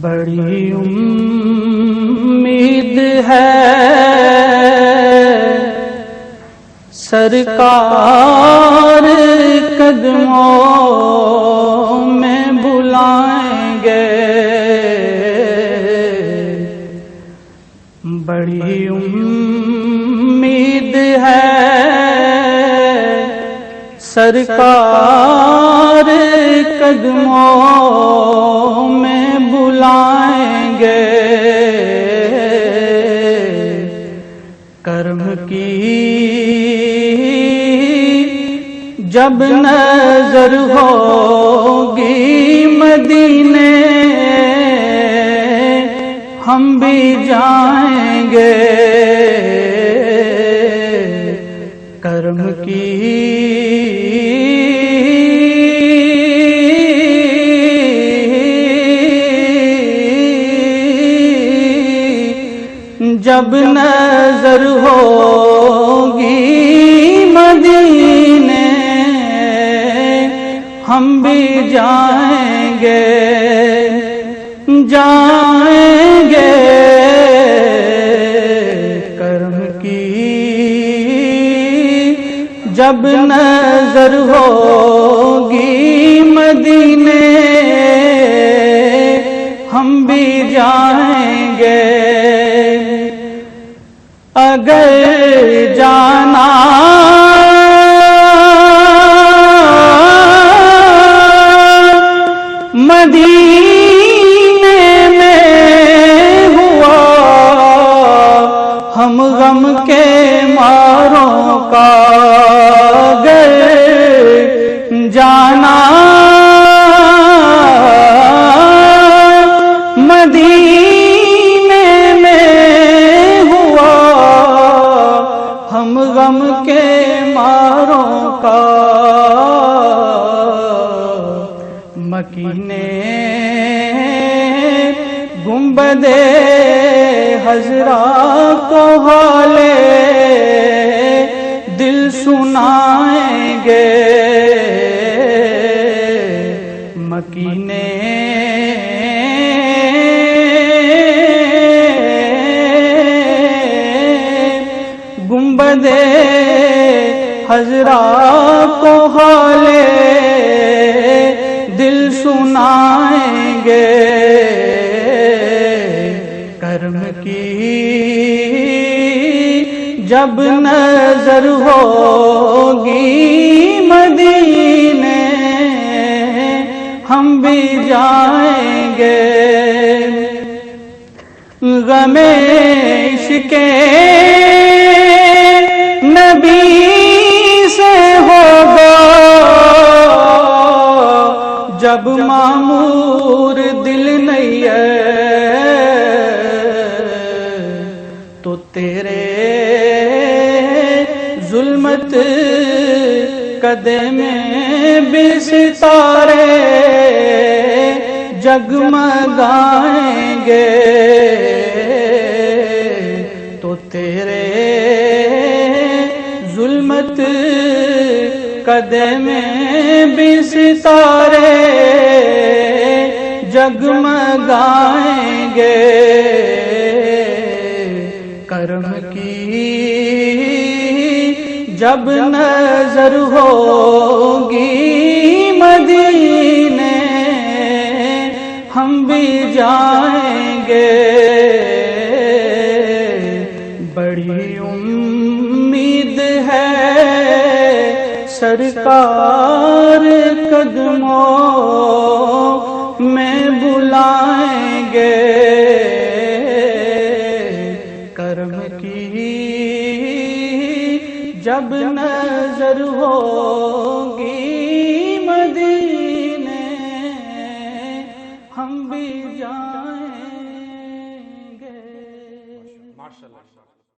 بڑی امید ہے سرکار قدموں میں بلائیں گے، بڑی امید ہے سرکار قدموں میں بلائیں گے، کرم کی جب نظر ہوگی مدینے ہم بھی جائیں گے، کرم کی جب نظر ہوگی مدینے ہم بھی جائیں گے، جائیں گے، کرم کی جب نظر ہوگی مدینے ہم بھی جائیں گے، اگر جانا مدینے میں ہوا ہم غم کے ماروں کا، اگر جانا مدینے میں ہوا ہم غم کے ماروں کا، مکینے گنبد حضرا کو حالے دل سنائیں گے، مکینے گنبد حضرا کو حالے دل سنائیں گے، کرم کی جب نظر ہوگی مدینے ہم بھی جائیں گے، غم عشق نبی سے ہوگا جب معمور دل نہیں ہے، تو تیرے ظلمت قدم بھی ستارے جگمگائیں گے، تو تیرے ظلمت قدم بھی ستارے جگمگائیں گے، کرم کی جب نظر ہوگی مدینے ہم بھی جائیں گے، بڑی امید ہے سرکار قدموں میں بلائیں گے، کرم کی جب نظر ہوگی مدینے ہم بھی